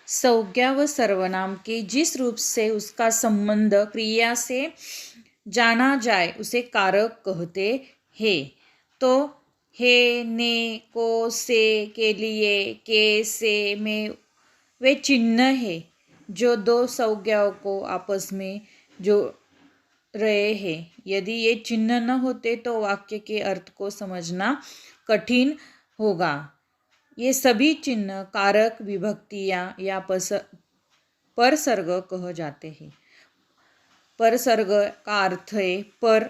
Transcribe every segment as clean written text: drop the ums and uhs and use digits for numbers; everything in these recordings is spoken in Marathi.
संज्ञा व सर्वनाम के जिस रूप से उसका संबंध क्रिया से जाना जाए उसे कारक कहते हैं। तो है, ने, को, से, के लिए, के, से, में वे चिन्ह है जो दो संज्ञाओं को आपस में जोड़ रहे हैं। यदि ये चिन्ह न होते तो वाक्य के अर्थ को समझना कठिन होगा। ये सभी चिन्ह कारक विभक्तियाँ या परसर्ग कह जाते हैं। परसर्ग का अर्थ है पर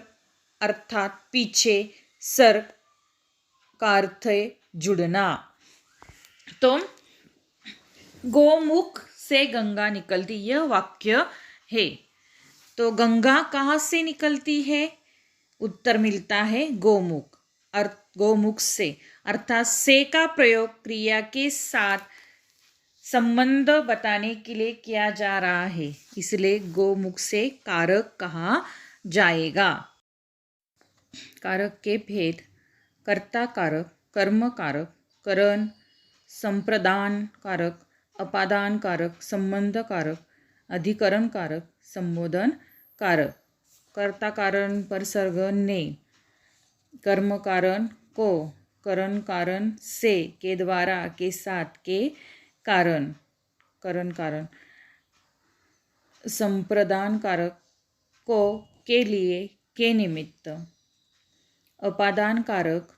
अर्थात पीछे, सर्ग का अर्थ है जुड़ना। तो गोमुख से गंगा निकलती, यह वाक्य है। तो गंगा कहाँ से निकलती है? उत्तर मिलता है गोमुख। गोमुख से अर्थात से का प्रयोग क्रिया के साथ संबंध बताने के लिए किया जा रहा है, इसलिए गोमुख से कारक कहा जाएगा। कारक के भेद: कर्ता कारक, कर्म कारक, करण, संप्रदान कारक, अपादान कारक, संबंध कारक, अधिकरण कारक, संबोधन कारक। कर्ता कारण परसर्ग ने, कर्म कारण को, करण कारण से, के द्वारा, के साथ, के कारण, करण कारण, संप्रदान कारक को, के लिए, के निमित्त, अपादान कारक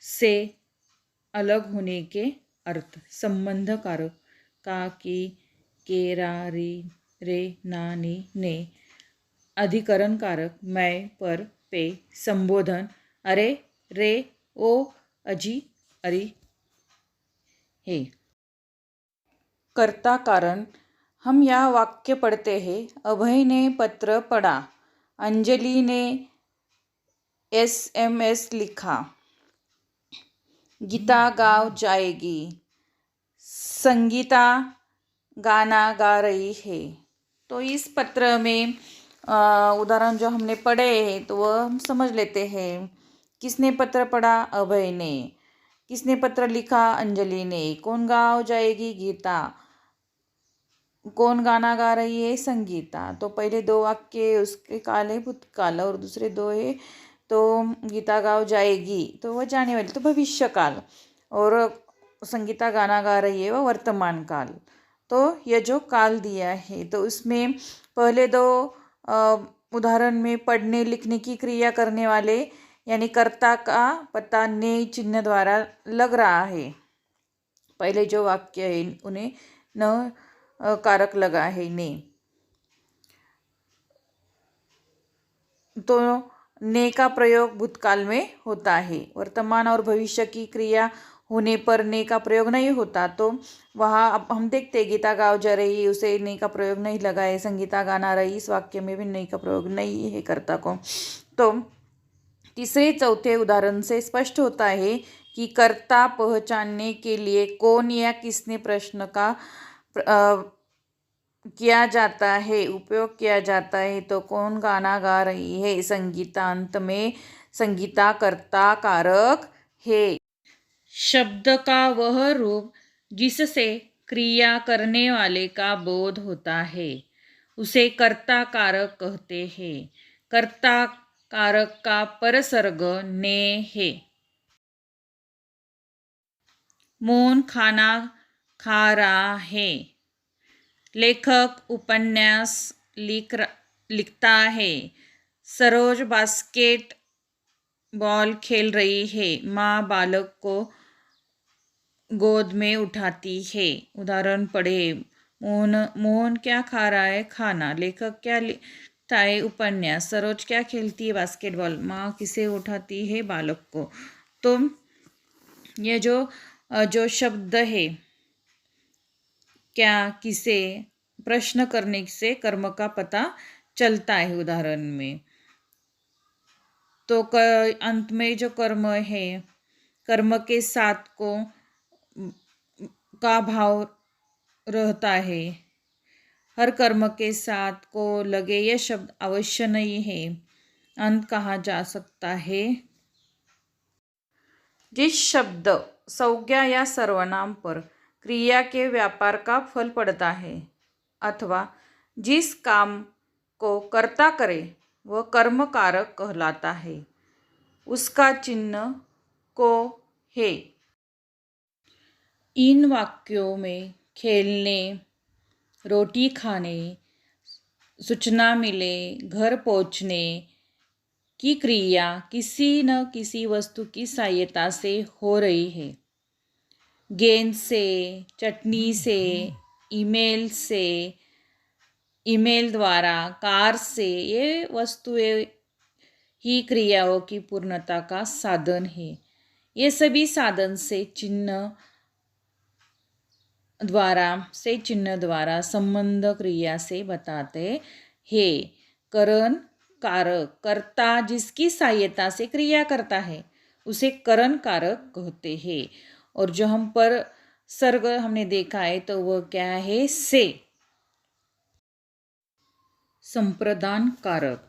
से अलग होने के अर्थ, संबंध कारक का, की, के, रा, रे, ना, ने, अधिकरण कारक मैं, पर, पे, संबोधन अरे, रे, ओ, अजी, अरी है। कर्ता कारण: हम यह वाक्य पढ़ते हैं, अभय ने पत्र पढ़ा, अंजलि ने SMS लिखा, गीता गाँव जाएगी, संगीता गाना गा रही है। तो इस पत्र में उदाहरण जो हमने पढ़े हैं तो वह हम समझ लेते हैं। किसने पत्र पढ़ा? अभय ने। किसने पत्र लिखा? अंजलि ने। कौन गाँव जाएगी? गीता। कौन गाना गा रही है? संगीता। तो पहले दो वाक्य उसके काल है भूतकाल और दूसरे दो है तो गीता गाँव जाएगी तो वह जाने वाली, तो भविष्य काल, और संगीता गाना गा रही है वह वर्तमान काल। तो यह जो काल दिया है तो उसमें पहले दो उदाहरण में पढ़ने लिखने की क्रिया करने वाले यानी कर्ता का पता ने चिन्ह द्वारा लग रहा है। पहले जो वाक्य है उन्हें न कारक लगा है ने। तो ने का प्रयोग भूतकाल में होता है। वर्तमान और भविष्य की क्रिया होने पर ने का प्रयोग नहीं होता। तो वहाँ अब हम देखते हैं गीता गाँव जा रही, उसे ने का प्रयोग नहीं लगा है। संगीता गाना रही, इस वाक्य में भी ने का प्रयोग नहीं है कर्ता को। तो तीसरे चौथे उदाहरण से स्पष्ट होता है कि कर्ता पहचानने के लिए कौन या किसने प्रश्न का किया जाता है, उपयोग किया जाता है। तो कौन गाना गा रही है? संगीता। अंत में संगीता कर्ता कारक है। शब्द का वह रूप जिससे क्रिया करने वाले का बोध होता है उसे कर्ता कारक कहते हैं। कर्ता कारक का परसर्ग ने है। मोहन खाना खा रहा है। लेखक उपन्यास लिखता है। सरोज बास्केट बॉल खेल रही है। माँ बालक को गोद में उठाती है। उदाहरण पढ़े। मोहन क्या खा रहा है? खाना। लेखक क्या लिखता है? उपन्यास। सरोज क्या खेलती है? बास्केटबॉल। माँ किसे उठाती है? बालक को। तो ये जो शब्द है क्या, किसे, प्रश्न करने से कर्म का पता चलता है उदाहरण में। तो अंत में जो कर्म है, कर्म के साथ को का भाव रहता है। हर कर्म के साथ को लगे यह शब्द अवश्य नहीं है। अंत कहा जा सकता है। जिस शब्द संज्ञा या सर्वनाम पर क्रिया के व्यापार का फल पड़ता है, अथवा जिस काम को कर्ता करे वह कर्म कारक कहलाता है, उसका चिन्ह को है। इन वाक्यों में खेलने, रोटी खाने, सूचना मिले, घर पहुंचने की क्रिया किसी न किसी वस्तु की सहायता से हो रही है। गेंद से, चटनी से, ईमेल से, ईमेल द्वारा, कार से, ये वस्तुएं ही क्रियाओं की पूर्णता का साधन है। ये सभी साधन से चिन्ह द्वारा संबंध क्रिया से बताते हैं। करण कारक, कर्ता जिसकी सहायता से क्रिया करता है उसे करण कारक कहते हैं। और जो हम पर सर्ग हमने देखा है तो वह क्या है, से। संप्रदान कारक,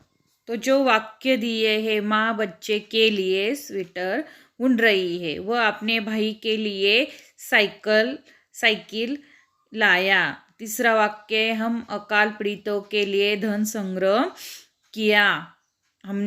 तो जो वाक्य दिए हैं, माँ बच्चे के लिए स्वेटर बुन रही है, वह अपने भाई के लिए साइकिल लाया। तीसरा वाक्य, हम अकाल पीड़ितों के लिए धन संग्रह किया। हम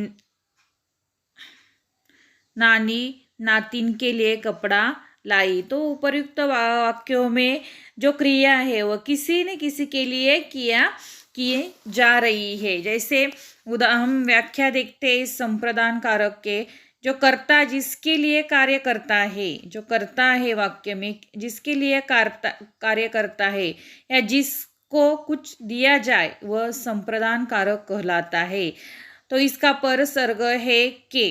नानी नातिन के लिए कपड़ा लाई। तो उपयुक्त वाक्यों में जो क्रिया है वह किसी न किसी के लिए किए जा रही है। जैसे हम व्याख्या देखते हैं संप्रदान कारक के, जो कर्ता जिसके लिए कार्य करता है, जो करता है वाक्य में जिसके लिए कार्य करता है या जिसको कुछ दिया जाए वह संप्रदान कारक कहलाता है। तो इसका परसर्ग है के,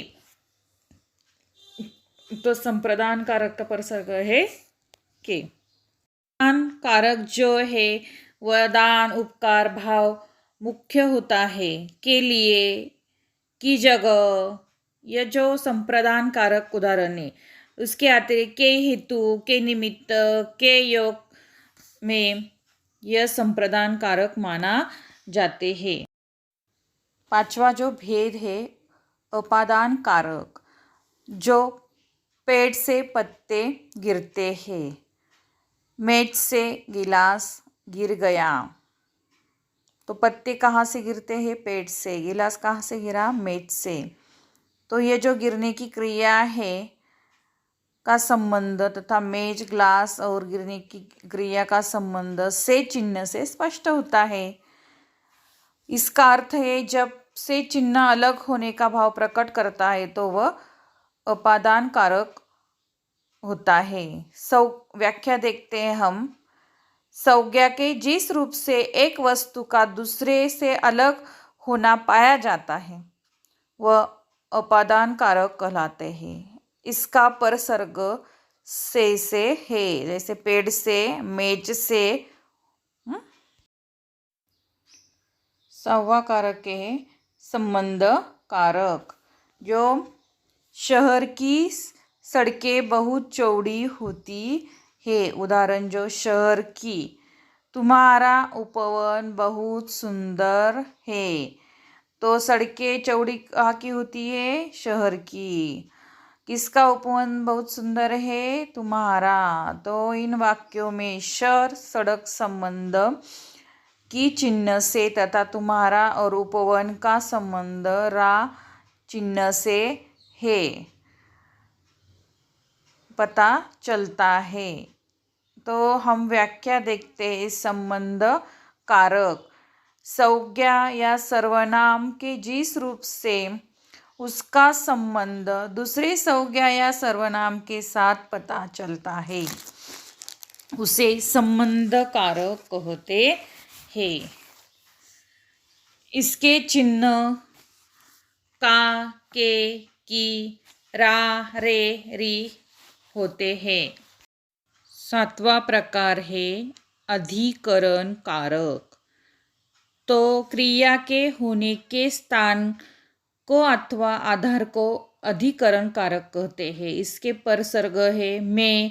तो संप्रदान कारक का परसर्ग है के। दान कारक जो है वह दान उपकार भाव मुख्य होता है, के लिए, की जगह, यह जो संप्रदान कारक उदाहरण है। उसके अतिरिक्त के हेतु, के निमित्त, के योग में यह संप्रदान कारक माना जाते हैं। पांचवा जो भेद है अपादान कारक, जो पेड़ से पत्ते गिरते हैं, मेज से गिलास गिर गया। तो पत्ते कहाँ से गिरते हैं, पेड़ से। गिलास कहाँ से गिरा, मेज से। तो ये जो गिरने की क्रिया है का संबंध तथा मेज, ग्लास और गिरने की क्रिया का संबंध से चिन्ह से स्पष्ट होता है। इसका अर्थ है जब से चिन्ह अलग होने का भाव प्रकट करता है तो वह अपादान कारक होता है। व्याख्या देखते हैं हम। संज्ञा के जिस रूप से एक वस्तु का दूसरे से अलग होना पाया जाता है वह अपादान कारक कहलाते हैं। इसका परसर्ग से है, जैसे पेड़ से, मेज से। सवा कारक है संबंध कारक, जो शहर की सड़कें बहुत चौड़ी होती है। उदाहरण, जो शहर की, तुम्हारा उपवन बहुत सुंदर है। तो सड़कें चौड़ी कहाँ की होती है, शहर की। किसका उपवन बहुत सुंदर है, तुम्हारा। तो इन वाक्यों में शहर सड़क संबंध की चिन्ह से तथा तुम्हारा और उपवन का संबंध रा चिन्ह से है पता चलता है। तो हम व्याख्या देखते हैं। संबंध कारक संज्ञा या सर्वनाम के जिस रूप से उसका संबंध दूसरे संज्ञा या सर्वनाम के साथ पता चलता है उसे संबंध कारक कहते हैं। इसके चिन्ह का, के, की, रा, रे, री होते हैं। सातवां प्रकार है अधिकरण कारक। तो क्रिया के होने के स्थान को अथवा आधार को अधिकरण कारक कहते हैं। इसके परसर्ग है में,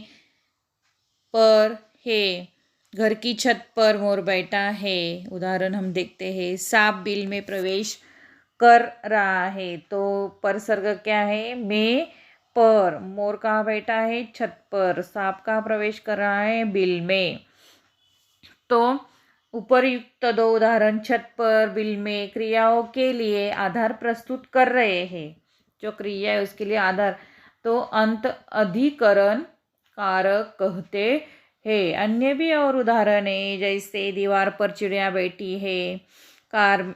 पर, है। घर की छत पर मोर बैठा है। उदाहरण हम देखते हैं, सांप बिल में प्रवेश कर रहा है। तो परसर्ग क्या है, में, पर, मोर कहाँ बैठा है, छत पर। सांप कहाँ प्रवेश कर रहा है, बिल में। तो उपरयुक्त दो उदाहरण छत पर, बिल में क्रियाओं के लिए आधार प्रस्तुत कर रहे हैं। जो क्रिया है उसके लिए आधार, तो अंत अधिकरण कारक कहते हैं। अन्य भी और उदाहरण है, जैसे दीवार पर चिड़िया बैठी है, कार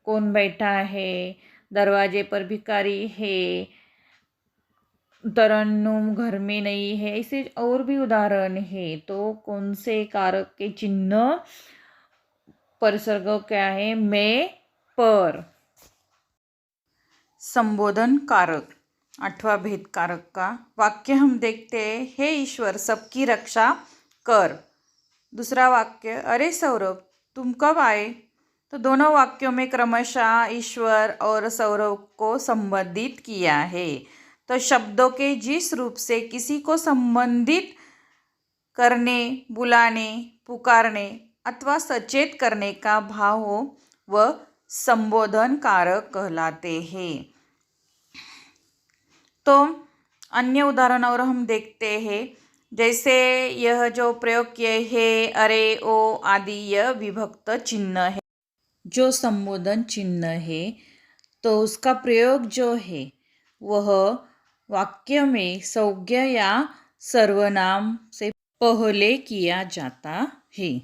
कौन बैठा है, दरवाजे पर भिखारी है, तरन्नुम घर में नहीं है, ऐसे और भी उदाहरण है। तो कौन से कारक के चिन्ह परिसर्ग क्या है, में, पर। संबोधन कारक, 8वां भेद कारक का वाक्य हम देखते हैं, हे ईश्वर सबकी रक्षा कर। दूसरा वाक्य, अरे सौरभ तुम कब आए। तो दोनों वाक्यों में क्रमशः ईश्वर और सौरभ को संबोधित किया है। तो शब्दों के जिस रूप से किसी को संबंधित करने, बुलाने, पुकारने अथवा सचेत करने का भाव हो वह संबोधन कारक कहलाते हैं। तो अन्य उदाहरण और हम देखते हैं, जैसे यह जो प्रयोग किए है, अरे, ओ आदि, यह विभक्त चिन्ह है। जो संबोधन चिन्ह है तो उसका प्रयोग जो है वह वाक्य में संज्ञा या सर्वनाम से पहले किया जाता है।